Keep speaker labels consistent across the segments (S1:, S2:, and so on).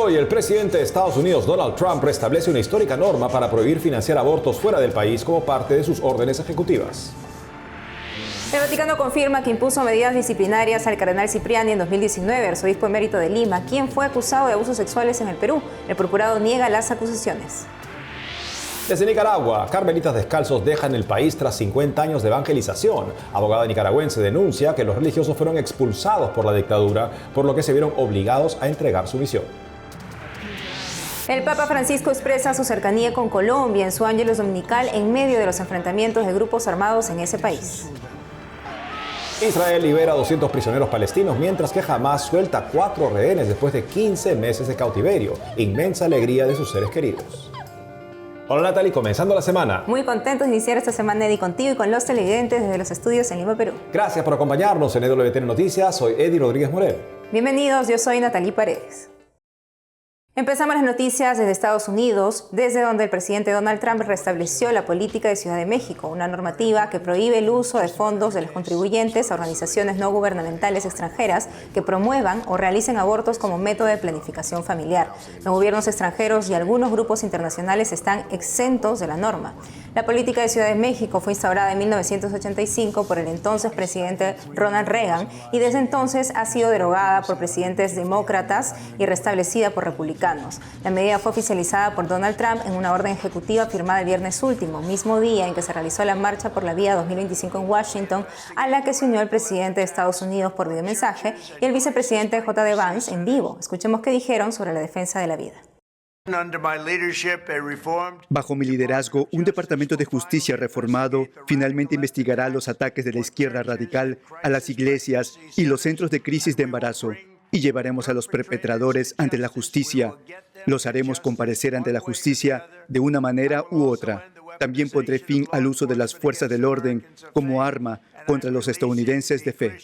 S1: hoy, el presidente de Estados Unidos, Donald Trump, restablece una histórica norma para prohibir financiar abortos fuera del país como parte de sus órdenes ejecutivas.
S2: El Vaticano confirma que impuso medidas disciplinarias al cardenal Cipriani en 2019, arzobispo emérito de Lima, quien fue acusado de abusos sexuales en el Perú. El procurado niega las acusaciones.
S1: Desde Nicaragua, carmelitas descalzos dejan el país tras 50 años de evangelización. Abogada nicaragüense denuncia que los religiosos fueron expulsados por la dictadura, por lo que se vieron obligados a entregar su misión.
S2: El Papa Francisco expresa su cercanía con Colombia en su Ángelus Dominical en medio de los enfrentamientos de grupos armados en ese país.
S1: Israel libera a 200 prisioneros palestinos, mientras que Hamas suelta 4 rehenes después de 15 meses de cautiverio. Inmensa alegría de sus seres queridos. Hola Natalie, comenzando la semana.
S2: Muy contentos de iniciar esta semana, Eddie, contigo y con los televidentes desde los estudios en Lima, Perú.
S1: Gracias por acompañarnos en EWTN Noticias. Soy Eddie Rodríguez Morel.
S2: Bienvenidos, yo soy Natalie Paredes. Empezamos las noticias desde Estados Unidos, desde donde el presidente Donald Trump restableció la política de Ciudad de México, una normativa que prohíbe el uso de fondos de los contribuyentes a organizaciones no gubernamentales extranjeras que promuevan o realicen abortos como método de planificación familiar. Los gobiernos extranjeros y algunos grupos internacionales están exentos de la norma. La política de Ciudad de México fue instaurada en 1985 por el entonces presidente Ronald Reagan y desde entonces ha sido derogada por presidentes demócratas y restablecida por republicanos. La medida fue oficializada por Donald Trump en una orden ejecutiva firmada el viernes último, mismo día en que se realizó la Marcha por la Vida 2025 en Washington, a la que se unió el presidente de Estados Unidos por videomensaje y el vicepresidente J.D. Vance en vivo. Escuchemos qué dijeron sobre la defensa de la vida.
S3: Bajo mi liderazgo, un departamento de justicia reformado finalmente investigará los ataques de la izquierda radical a las iglesias y los centros de crisis de embarazo. Y llevaremos a los perpetradores ante la justicia. Los haremos comparecer ante la justicia de una manera u otra. También pondré fin al uso de las fuerzas del orden como arma contra los estadounidenses de fe.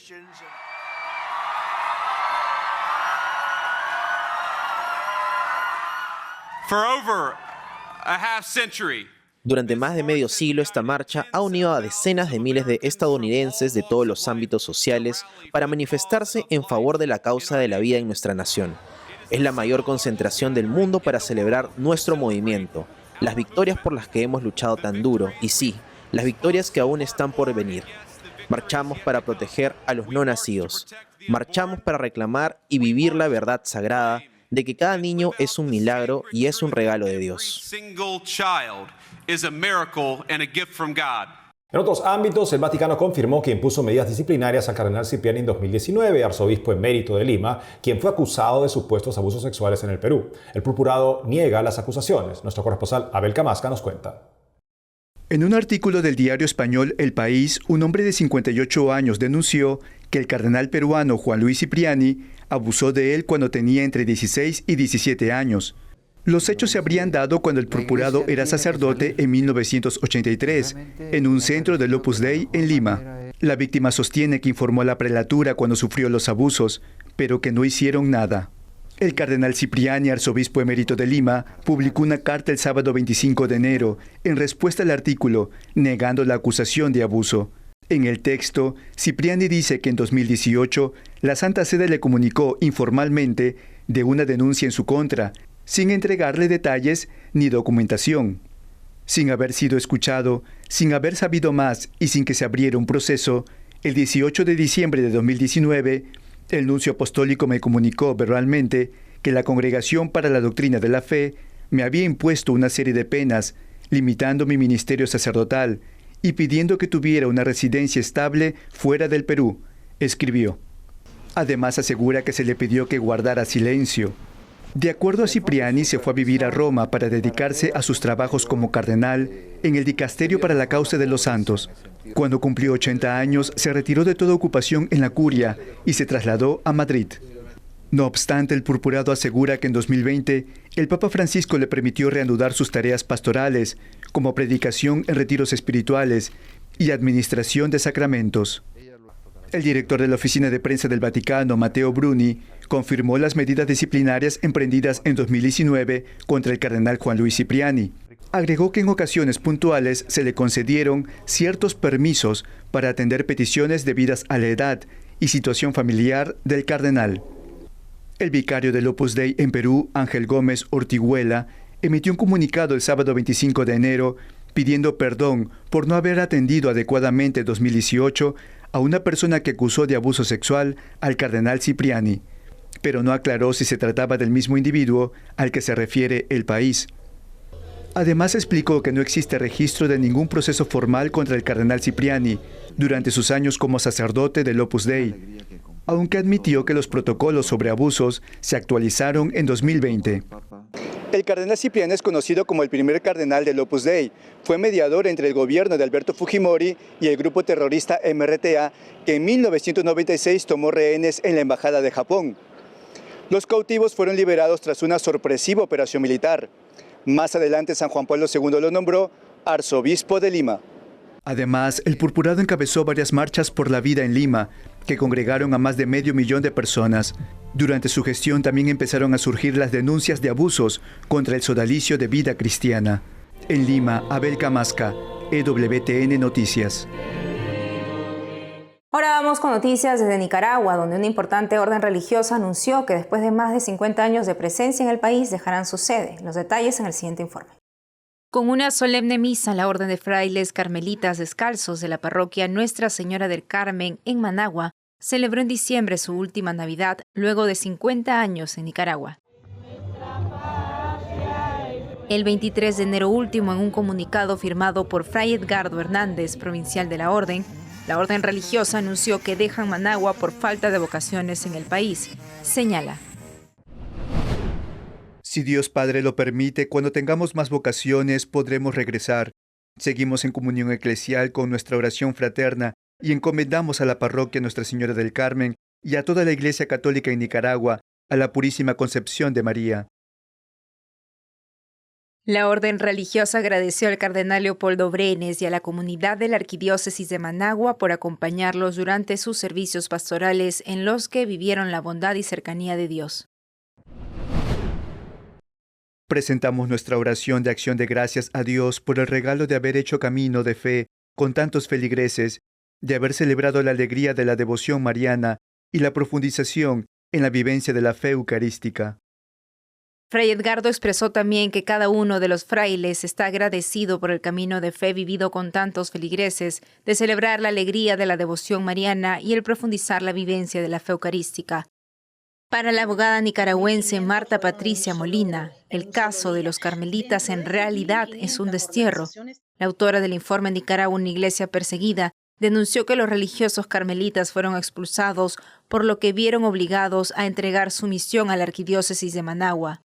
S4: Durante más de medio siglo, esta marcha ha unido a decenas de miles de estadounidenses de todos los ámbitos sociales para manifestarse en favor de la causa de la vida en nuestra nación. Es la mayor concentración del mundo para celebrar nuestro movimiento, las victorias por las que hemos luchado tan duro y sí, las victorias que aún están por venir. Marchamos para proteger a los no nacidos. Marchamos para reclamar y vivir la verdad sagrada de que cada niño es un milagro y es un regalo de Dios.
S1: En otros ámbitos, el Vaticano confirmó que impuso medidas disciplinarias al cardenal Cipriani en 2019, arzobispo emérito de Lima, quien fue acusado de supuestos abusos sexuales en el Perú. El procurado niega las acusaciones. Nuestro corresponsal Abel Camasca nos cuenta.
S3: En un artículo del diario español El País, un hombre de 58 años denunció que el cardenal peruano Juan Luis Cipriani abusó de él cuando tenía entre 16 y 17 años. Los hechos se habrían dado cuando el procurado era sacerdote en 1983, en un centro del Opus Dei en Lima. La víctima sostiene que informó a la prelatura cuando sufrió los abusos, pero que no hicieron nada. El cardenal Cipriani, arzobispo emérito de Lima, publicó una carta el sábado 25 de enero en respuesta al artículo, negando la acusación de abuso. En el texto, Cipriani dice que en 2018 la Santa Sede le comunicó informalmente de una denuncia en su contra, sin entregarle detalles ni documentación. Sin haber sido escuchado, sin haber sabido más y sin que se abriera un proceso, el 18 de diciembre de 2019, el nuncio apostólico me comunicó verbalmente que la Congregación para la Doctrina de la Fe me había impuesto una serie de penas, limitando mi ministerio sacerdotal y pidiendo que tuviera una residencia estable fuera del Perú, escribió. Además asegura que se le pidió que guardara silencio. De acuerdo a Cipriani, se fue a vivir a Roma para dedicarse a sus trabajos como cardenal en el Dicasterio para la Causa de los Santos. Cuando cumplió 80 años, se retiró de toda ocupación en la curia y se trasladó a Madrid. No obstante, el purpurado asegura que en 2020 el Papa Francisco le permitió reanudar sus tareas pastorales, como predicación en retiros espirituales y administración de sacramentos. El director de la Oficina de Prensa del Vaticano, Matteo Bruni, confirmó las medidas disciplinarias emprendidas en 2019 contra el cardenal Juan Luis Cipriani. Agregó que en ocasiones puntuales se le concedieron ciertos permisos para atender peticiones debidas a la edad y situación familiar del cardenal. El vicario del Opus Dei en Perú, Ángel Gómez Ortiguela, emitió un comunicado el sábado 25 de enero pidiendo perdón por no haber atendido adecuadamente en 2018 a una persona que acusó de abuso sexual al cardenal Cipriani, pero no aclaró si se trataba del mismo individuo al que se refiere El País. Además explicó que no existe registro de ningún proceso formal contra el cardenal Cipriani durante sus años como sacerdote del Opus Dei, aunque admitió que los protocolos sobre abusos se actualizaron en 2020. El cardenal Cipriani es conocido como el primer cardenal del Opus Dei. Fue mediador entre el gobierno de Alberto Fujimori y el grupo terrorista MRTA, que en 1996 tomó rehenes en la embajada de Japón. Los cautivos fueron liberados tras una sorpresiva operación militar. Más adelante, San Juan Pablo II lo nombró arzobispo de Lima. Además, el purpurado encabezó varias marchas por la vida en Lima, que congregaron a más de 500.000 de personas. Durante su gestión también empezaron a surgir las denuncias de abusos contra el sodalicio de vida cristiana. En Lima, Abel Camasca, EWTN Noticias.
S2: Ahora vamos con noticias desde Nicaragua, donde una importante orden religiosa anunció que después de más de 50 años de presencia en el país dejarán su sede. Los detalles en el siguiente informe. Con una solemne misa, la Orden de Frailes Carmelitas Descalzos de la parroquia Nuestra Señora del Carmen en Managua celebró en diciembre su última Navidad luego de 50 años en Nicaragua. El 23 de enero último, en un comunicado firmado por Fray Edgardo Hernández, provincial de la orden religiosa anunció que dejan Managua por falta de vocaciones en el país. Señala:
S3: Si Dios Padre lo permite, cuando tengamos más vocaciones podremos regresar. Seguimos en comunión eclesial con nuestra oración fraterna y encomendamos a la parroquia Nuestra Señora del Carmen y a toda la Iglesia Católica en Nicaragua a la Purísima Concepción de María.
S2: La orden religiosa agradeció al cardenal Leopoldo Brenes y a la comunidad de la Arquidiócesis de Managua por acompañarlos durante sus servicios pastorales en los que vivieron la bondad y cercanía de Dios.
S3: Presentamos nuestra oración de acción de gracias a Dios por el regalo de haber hecho camino de fe con tantos feligreses, de haber celebrado la alegría de la devoción mariana y la profundización en la vivencia de la fe eucarística.
S2: Fray Edgardo expresó también que cada uno de los frailes está agradecido por el camino de fe vivido con tantos feligreses, de celebrar la alegría de la devoción mariana y el profundizar la vivencia de la fe eucarística. Para la abogada nicaragüense Marta Patricia Molina, el caso de los carmelitas en realidad es un destierro. La autora del informe Nicaragua, una iglesia perseguida, denunció que los religiosos carmelitas fueron expulsados, por lo que vieron obligados a entregar su misión a la Arquidiócesis de Managua.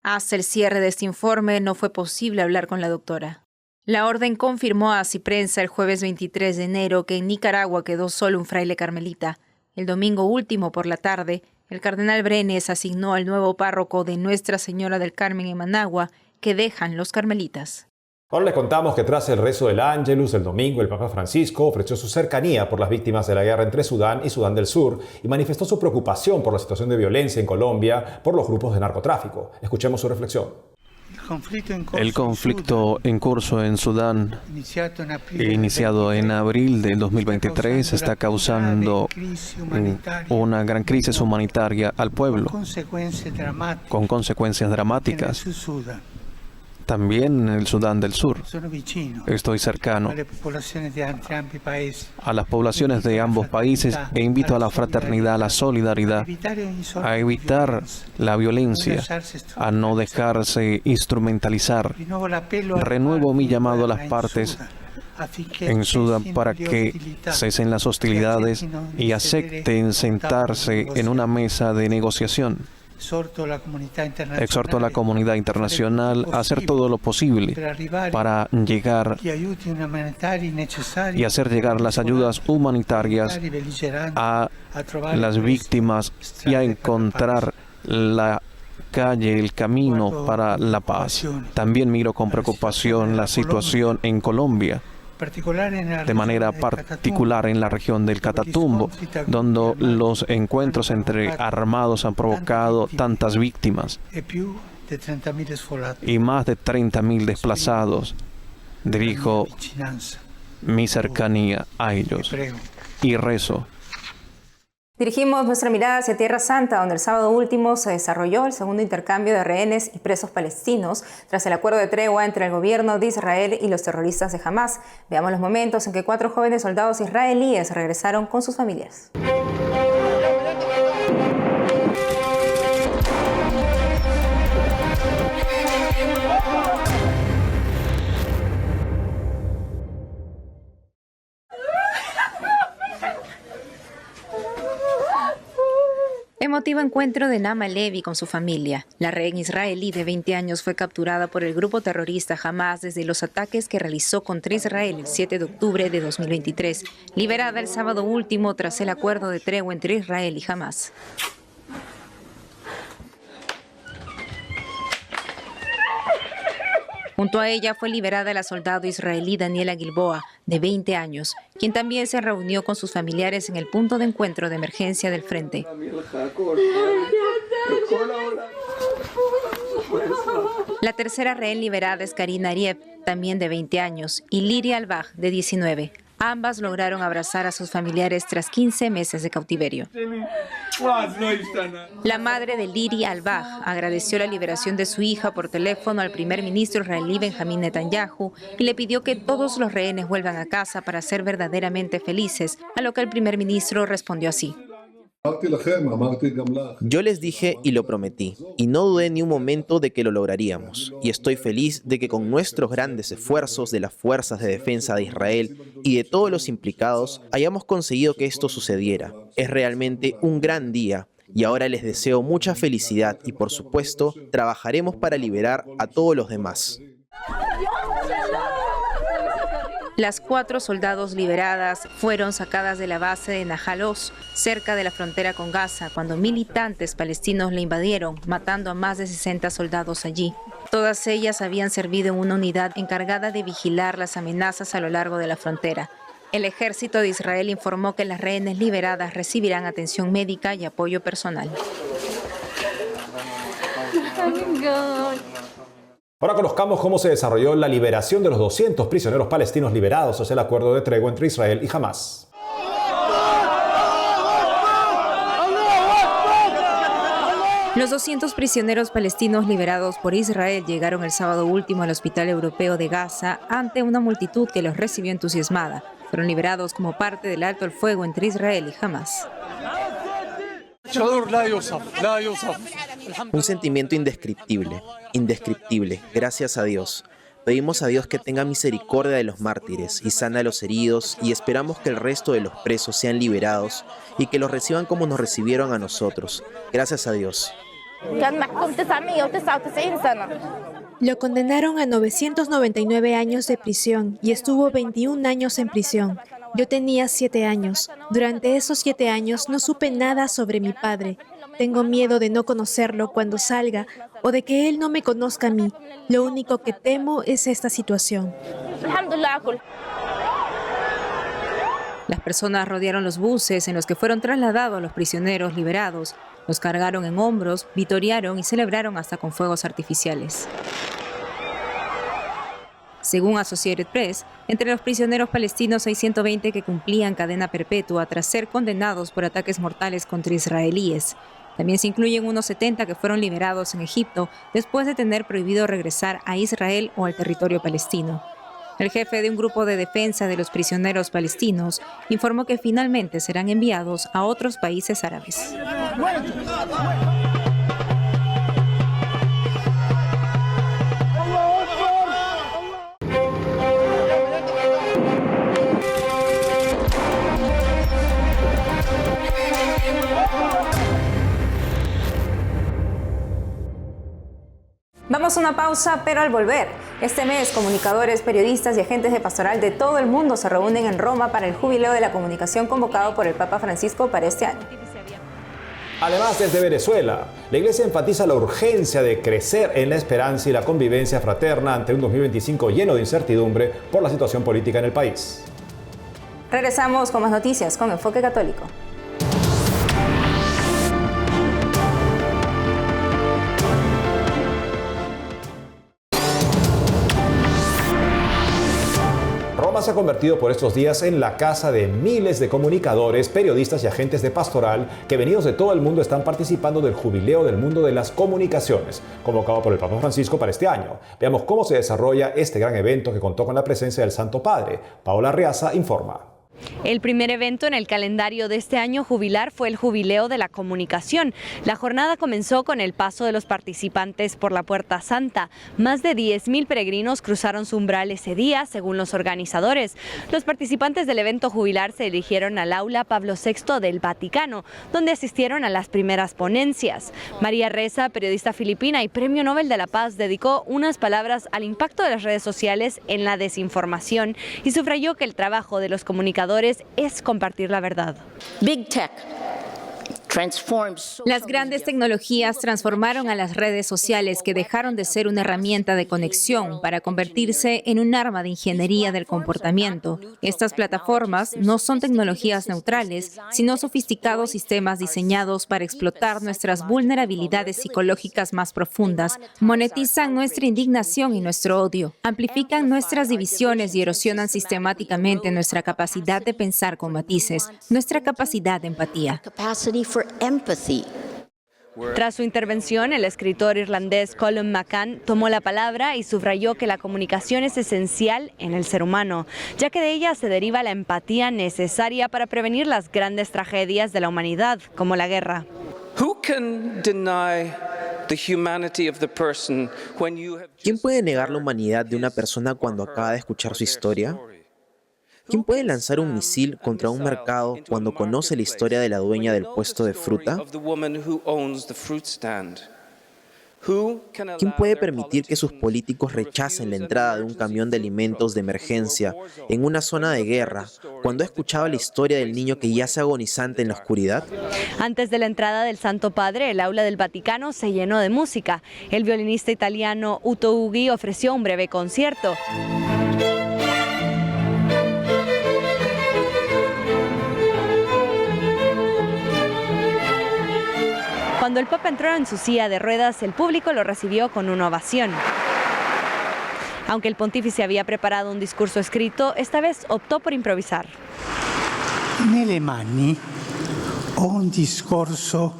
S2: Hasta el cierre de este informe no fue posible hablar con la doctora. La orden confirmó a Ciprensa el jueves 23 de enero que en Nicaragua quedó solo un fraile carmelita. El domingo último por la tarde, el cardenal Brenes asignó al nuevo párroco de Nuestra Señora del Carmen en Managua, que dejan los carmelitas.
S1: Ahora les contamos que tras el rezo del Ángelus el domingo, el Papa Francisco ofreció su cercanía por las víctimas de la guerra entre Sudán y Sudán del Sur y manifestó su preocupación por la situación de violencia en Colombia por los grupos de narcotráfico. Escuchemos su reflexión.
S5: El conflicto en curso en Sudán, iniciado en abril de 2023, está causando una gran crisis humanitaria al pueblo, con consecuencias dramáticas. También en el Sudán del Sur. Estoy cercano a las poblaciones de ambos países e invito a la fraternidad, a la solidaridad, a evitar la violencia, a no dejarse instrumentalizar. Renuevo mi llamado a las partes en Sudán para que cesen las hostilidades y acepten sentarse en una mesa de negociación. Exhorto a la comunidad internacional a hacer todo lo posible para llegar y hacer llegar las ayudas humanitarias a las víctimas y a encontrar la calle, el camino para la paz. También miro con preocupación la situación en Colombia, de manera particular en la región del Catatumbo, donde los encuentros entre armados han provocado tantas víctimas y más de 30.000 desplazados. Dirijo mi cercanía a ellos y rezo
S2: Dirigimos nuestra mirada hacia Tierra Santa, donde el sábado último se desarrolló el segundo intercambio de rehenes y presos palestinos tras el acuerdo de tregua entre el gobierno de Israel y los terroristas de Hamás. Veamos los momentos en que 4 jóvenes soldados israelíes regresaron con sus familiares. Emotivo encuentro de Nama Levi con su familia. La rehén israelí de 20 años fue capturada por el grupo terrorista Hamás desde los ataques que realizó contra Israel el 7 de octubre de 2023, liberada el sábado último tras el acuerdo de tregua entre Israel y Hamás. Junto a ella fue liberada la soldado israelí Daniela Gilboa, de 20 años, quien también se reunió con sus familiares en el punto de encuentro de emergencia del frente. La tercera rehén liberada es Karina Ariev, también de 20 años, y Liria Albaj, de 19. Ambas lograron abrazar a sus familiares tras 15 meses de cautiverio. La madre de Liria Albaj agradeció la liberación de su hija por teléfono al primer ministro israelí Benjamín Netanyahu y le pidió que todos los rehenes vuelvan a casa para ser verdaderamente felices, a lo que el primer ministro respondió así.
S4: Yo les dije y lo prometí, y no dudé ni un momento de que lo lograríamos. Y estoy feliz de que con nuestros grandes esfuerzos de las fuerzas de defensa de Israel y de todos los implicados, hayamos conseguido que esto sucediera. Es realmente un gran día, y ahora les deseo mucha felicidad y, por supuesto, trabajaremos para liberar a todos los demás.
S2: Las 4 soldados liberadas fueron sacadas de la base de Nahal Oz, cerca de la frontera con Gaza, cuando militantes palestinos la invadieron, matando a más de 60 soldados allí. Todas ellas habían servido en una unidad encargada de vigilar las amenazas a lo largo de la frontera. El ejército de Israel informó que las rehenes liberadas recibirán atención médica y apoyo personal.
S1: Ahora conozcamos cómo se desarrolló la liberación de los 200 prisioneros palestinos liberados tras el acuerdo de tregua entre Israel y Hamás.
S2: Los 200 prisioneros palestinos liberados por Israel llegaron el sábado último al Hospital Europeo de Gaza ante una multitud que los recibió entusiasmada. Fueron liberados como parte del alto el fuego entre Israel y Hamás.
S4: Un sentimiento indescriptible, gracias a Dios. Pedimos a Dios que tenga misericordia de los mártires y sana a los heridos, y esperamos que el resto de los presos sean liberados y que los reciban como nos recibieron a nosotros. Gracias a Dios.
S6: Lo condenaron a 999 años de prisión y estuvo 21 años en prisión. Yo tenía 7 años. Durante esos 7 años no supe nada sobre mi padre. Tengo miedo de no conocerlo cuando salga o de que él no me conozca a mí. Lo único que temo es esta situación.
S2: Las personas rodearon los buses en los que fueron trasladados los prisioneros liberados. Los cargaron en hombros, vitorearon y celebraron hasta con fuegos artificiales. Según Associated Press, entre los prisioneros palestinos hay 120 que cumplían cadena perpetua tras ser condenados por ataques mortales contra israelíes. También se incluyen unos 70 que fueron liberados en Egipto después de tener prohibido regresar a Israel o al territorio palestino. El jefe de un grupo de defensa de los prisioneros palestinos informó que finalmente serán enviados a otros países árabes. Vamos a una pausa, pero al volver, este mes comunicadores, periodistas y agentes de pastoral de todo el mundo se reúnen en Roma para el jubileo de la comunicación convocado por el Papa Francisco para este año.
S1: Además, desde Venezuela, la Iglesia enfatiza la urgencia de crecer en la esperanza y la convivencia fraterna ante un 2025 lleno de incertidumbre por la situación política en el país.
S2: Regresamos con más noticias con Enfoque Católico.
S1: Roma se ha convertido por estos días en la casa de miles de comunicadores, periodistas y agentes de pastoral que venidos de todo el mundo están participando del jubileo del mundo de las comunicaciones, convocado por el Papa Francisco para este año. Veamos cómo se desarrolla este gran evento que contó con la presencia del Santo Padre. Paola Arriaza informa.
S7: El primer evento en el calendario de este año jubilar fue el Jubileo de la Comunicación. La jornada comenzó con el paso de los participantes por la Puerta Santa. Más de 10.000 peregrinos cruzaron su umbral ese día, según los organizadores. Los participantes del evento jubilar se dirigieron al aula Pablo VI del Vaticano, donde asistieron a las primeras ponencias. María Reza, periodista filipina y Premio Nobel de la Paz, dedicó unas palabras al impacto de las redes sociales en la desinformación y subrayó que el trabajo de los comunicadores es compartir la verdad.
S8: Big Tech.
S2: Las grandes tecnologías transformaron a las redes sociales, que dejaron de ser una herramienta de conexión para convertirse en un arma de ingeniería del comportamiento. Estas plataformas no son tecnologías neutrales, sino sofisticados sistemas diseñados para explotar nuestras vulnerabilidades psicológicas más profundas, monetizan nuestra indignación y nuestro odio, amplifican nuestras divisiones y erosionan sistemáticamente nuestra capacidad de pensar con matices, nuestra capacidad de empatía.
S7: Tras su intervención, el escritor irlandés Colum McCann tomó la palabra y subrayó que la comunicación es esencial en el ser humano, ya que de ella se deriva la empatía necesaria para prevenir las grandes tragedias de la humanidad, como la guerra.
S4: ¿Quién puede negar la humanidad de una persona cuando acaba de escuchar su historia? ¿Quién puede lanzar un misil contra un mercado cuando conoce la historia de la dueña del puesto de fruta? ¿Quién puede permitir que sus políticos rechacen la entrada de un camión de alimentos de emergencia en una zona de guerra cuando ha escuchado la historia del niño que yace agonizante en la oscuridad?
S7: Antes de la entrada del Santo Padre, el aula del Vaticano se llenó de música. El violinista italiano Uto Ughi ofreció un breve concierto. Cuando el Papa entró en su silla de ruedas, el público lo recibió con una ovación. Aunque el pontífice había preparado un discurso escrito, esta vez optó por improvisar.
S9: Nelle mani ho un discorso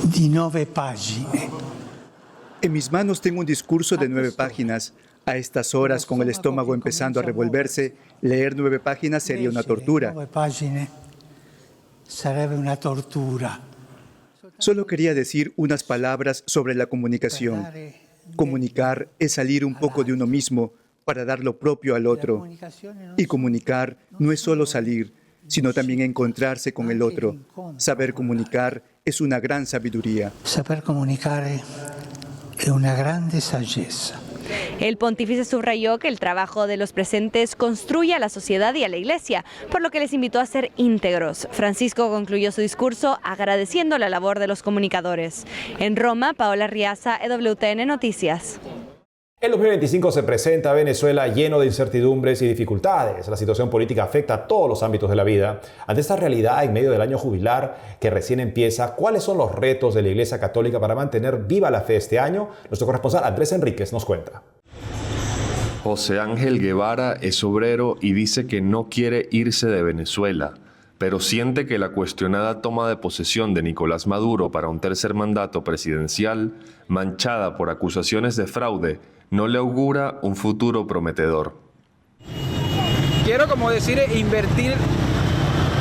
S9: di 9 pagine.
S3: En mis manos tengo un discurso de 9 páginas. A estas horas, con el estómago empezando a revolverse, leer 9 páginas sería una tortura.
S9: 9 páginas sarebbe una tortura.
S3: Solo quería decir unas palabras sobre la comunicación. Comunicar es salir un poco de uno mismo para dar lo propio al otro. Y comunicar no es solo salir, sino también encontrarse con el otro. Saber comunicar es una gran sabiduría.
S9: Saber comunicar es una grande saggezza.
S7: El pontífice subrayó que el trabajo de los presentes construye a la sociedad y a la Iglesia, por lo que les invitó a ser íntegros. Francisco concluyó su discurso agradeciendo la labor de los comunicadores. En Roma, Paola Arriaza, EWTN Noticias.
S1: El 2025 se presenta a Venezuela lleno de incertidumbres y dificultades. La situación política afecta a todos los ámbitos de la vida. Ante esta realidad, en medio del año jubilar que recién empieza, ¿cuáles son los retos de la Iglesia Católica para mantener viva la fe este año? Nuestro corresponsal Andrés Enríquez nos cuenta.
S10: José Ángel Guevara es obrero y dice que no quiere irse de Venezuela, pero siente que la cuestionada toma de posesión de Nicolás Maduro para un tercer mandato presidencial, manchada por acusaciones de fraude, no le augura un futuro prometedor.
S11: Quiero, como decir, invertir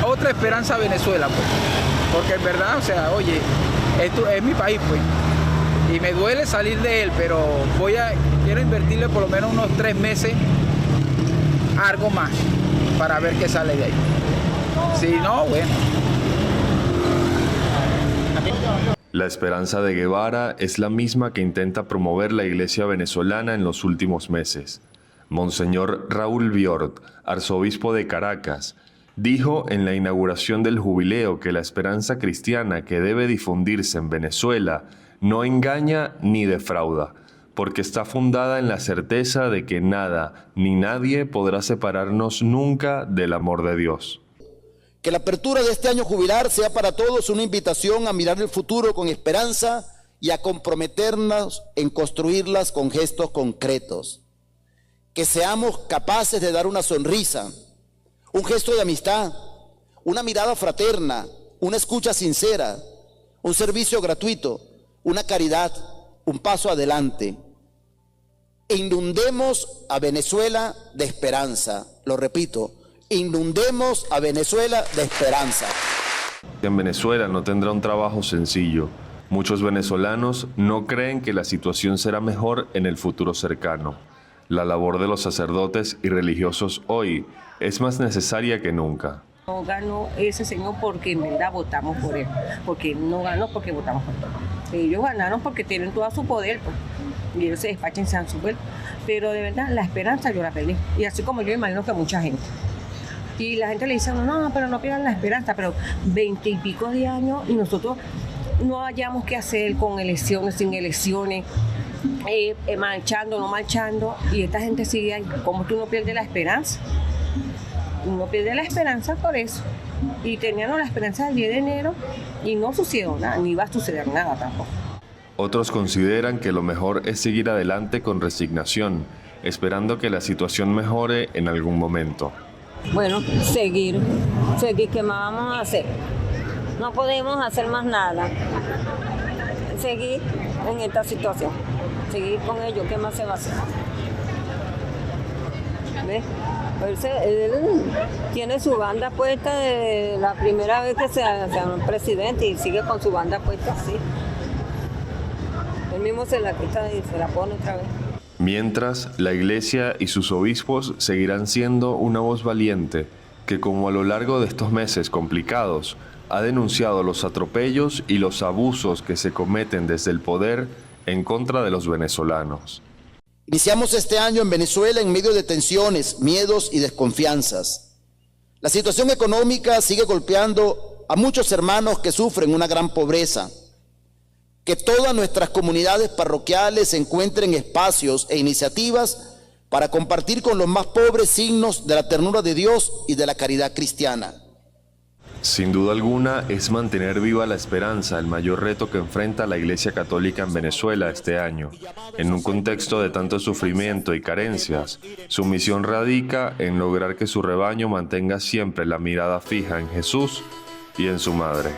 S11: otra esperanza a Venezuela, pues. Porque en verdad, o sea, oye, esto es mi país, pues. Y me duele salir de él, pero quiero invertirle por lo menos unos 3 meses, algo más, para ver qué sale de ahí. Si no, bueno.
S10: La esperanza de Guevara es la misma que intenta promover la Iglesia venezolana en los últimos meses. Monseñor Raúl Biort, arzobispo de Caracas, dijo en la inauguración del jubileo que la esperanza cristiana que debe difundirse en Venezuela no engaña ni defrauda, porque está fundada en la certeza de que nada ni nadie podrá separarnos nunca del amor de Dios.
S12: Que la apertura de este año jubilar sea para todos una invitación a mirar el futuro con esperanza y a comprometernos en construirlas con gestos concretos. que seamos capaces de dar una sonrisa, un gesto de amistad, una mirada fraterna, una escucha sincera, un servicio gratuito, una caridad, un paso adelante. Inundemos a Venezuela de esperanza, lo repito, inundemos a Venezuela de esperanza.
S10: En Venezuela no tendrá un trabajo sencillo. Muchos venezolanos no creen que la situación será mejor en el futuro cercano. La labor de los sacerdotes y religiosos hoy es más necesaria que nunca.
S8: No ganó ese señor porque en verdad votamos por él, porque no ganó porque votamos por él. Ellos ganaron porque tienen todo su poder, pues, y ellos se despachan y se dan su poder. Pero de verdad, la esperanza yo la perdí, y así como yo imagino que mucha gente. Y la gente le dice, no, pero no pierdan la esperanza, pero 20 y pico de años y nosotros no hallamos qué hacer con elecciones, sin elecciones, marchando, no marchando, y esta gente sigue ahí. ¿Cómo tú no pierdes la esperanza? Uno pierde la esperanza por eso. Y teníamos la esperanza del 10 de enero y no sucedió nada, ni va a suceder nada tampoco.
S10: Otros consideran que lo mejor es seguir adelante con resignación, esperando que la situación mejore en algún momento.
S8: Bueno, seguir, ¿qué más vamos a hacer? No podemos hacer más nada. Seguir en esta situación, seguir con ellos, ¿qué más se va a hacer? ¿Ves? Él tiene su banda puesta de la primera vez que sea presidente y sigue con su banda puesta así. Él mismo se la quita y se la pone otra vez.
S10: Mientras, la Iglesia y sus obispos seguirán siendo una voz valiente que, como a lo largo de estos meses complicados, ha denunciado los atropellos y los abusos que se cometen desde el poder en contra de los venezolanos.
S12: Iniciamos este año en Venezuela en medio de tensiones, miedos y desconfianzas. La situación económica sigue golpeando a muchos hermanos que sufren una gran pobreza. Que todas nuestras comunidades parroquiales encuentren espacios e iniciativas para compartir con los más pobres signos de la ternura de Dios y de la caridad cristiana.
S10: Sin duda alguna, es mantener viva la esperanza el mayor reto que enfrenta la Iglesia Católica en Venezuela este año. En un contexto de tanto sufrimiento y carencias, su misión radica en lograr que su rebaño mantenga siempre la mirada fija en Jesús y en su Madre.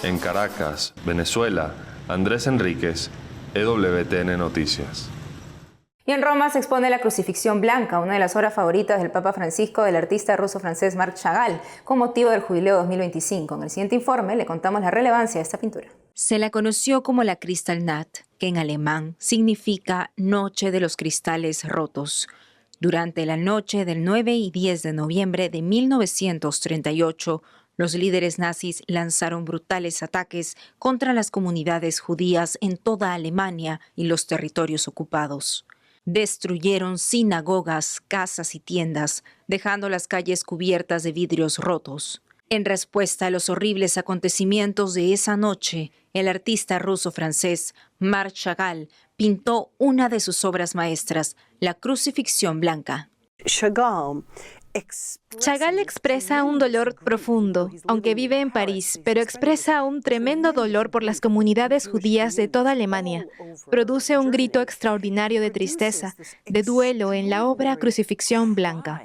S10: En Caracas, Venezuela, Andrés Enríquez, EWTN Noticias.
S2: Y en Roma se expone la Crucifixión Blanca, una de las obras favoritas del Papa Francisco del artista ruso-francés Marc Chagall, con motivo del Jubileo 2025. En el siguiente informe le contamos la relevancia de esta pintura.
S13: Se la conoció como la Kristallnacht, que en alemán significa Noche de los Cristales Rotos. Durante la noche del 9 y 10 de noviembre de 1938, los líderes nazis lanzaron brutales ataques contra las comunidades judías en toda Alemania y los territorios ocupados. Destruyeron sinagogas, casas y tiendas, dejando las calles cubiertas de vidrios rotos. En respuesta a los horribles acontecimientos de esa noche, el artista ruso-francés Marc Chagall pintó una de sus obras maestras, la Crucifixión Blanca.
S6: Chagall expresa un dolor profundo, aunque vive en París, pero expresa un tremendo dolor por las comunidades judías de toda Alemania. Produce un grito extraordinario de tristeza, de duelo en la obra Crucifixión Blanca.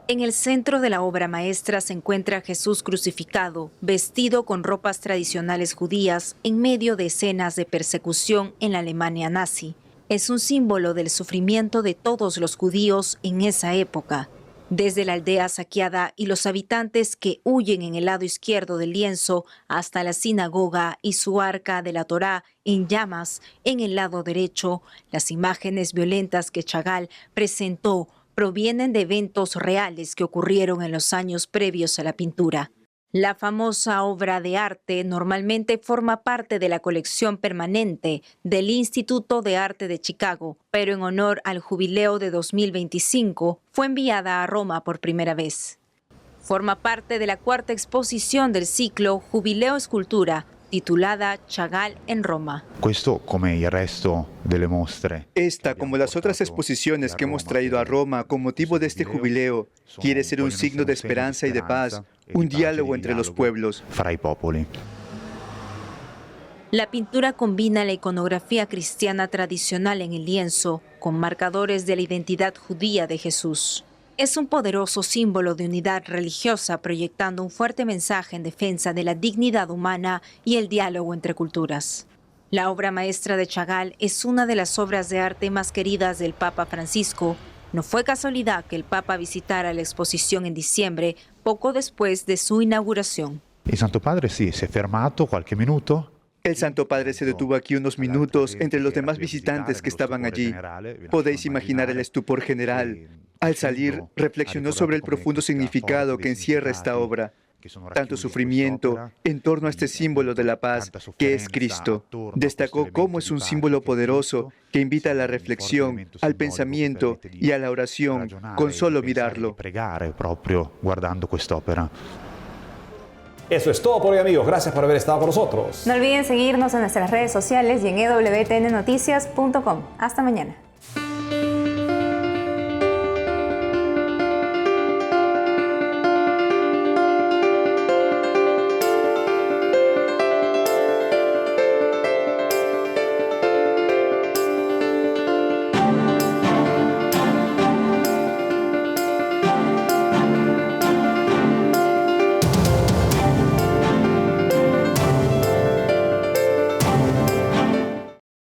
S13: En el centro de la obra maestra se encuentra Jesús crucificado, vestido con ropas tradicionales judías en medio de escenas de persecución en la Alemania nazi. Es un símbolo del sufrimiento de todos los judíos en esa época, desde la aldea saqueada y los habitantes que huyen en el lado izquierdo del lienzo hasta la sinagoga y su arca de la Torá en llamas en el lado derecho. Las imágenes violentas que Chagall presentó provienen de eventos reales que ocurrieron en los años previos a la pintura. La famosa obra de arte normalmente forma parte de la colección permanente del Instituto de Arte de Chicago, pero en honor al Jubileo de 2025 fue enviada a Roma por primera vez. Forma parte de la cuarta exposición del ciclo Jubileo Escultura, titulada Chagall en Roma.
S3: Esta, como las otras exposiciones que hemos traído a Roma con motivo de este jubileo, quiere ser un signo de esperanza y de paz, un diálogo entre los pueblos.
S13: La pintura combina la iconografía cristiana tradicional en el lienzo con marcadores de la identidad judía de Jesús. Es un poderoso símbolo de unidad religiosa, proyectando un fuerte mensaje en defensa de la dignidad humana y el diálogo entre culturas. La obra maestra de Chagall es una de las obras de arte más queridas del Papa Francisco. No fue casualidad que el Papa visitara la exposición en diciembre, poco después de su inauguración.
S14: El Santo Padre sí, se ha fermato qualche minuto.
S3: El Santo Padre se detuvo aquí unos minutos entre los demás visitantes que estaban allí. Podéis imaginar el estupor general. Al salir, reflexionó sobre el profundo significado que encierra esta obra. Tanto sufrimiento en torno a este símbolo de la paz que es Cristo. Destacó cómo es un símbolo poderoso que invita a la reflexión, al pensamiento y a la oración con solo mirarlo.
S1: Eso es todo por hoy, amigos. Gracias por haber estado con nosotros.
S2: No olviden seguirnos en nuestras redes sociales y en ewtnnoticias.com. Hasta mañana.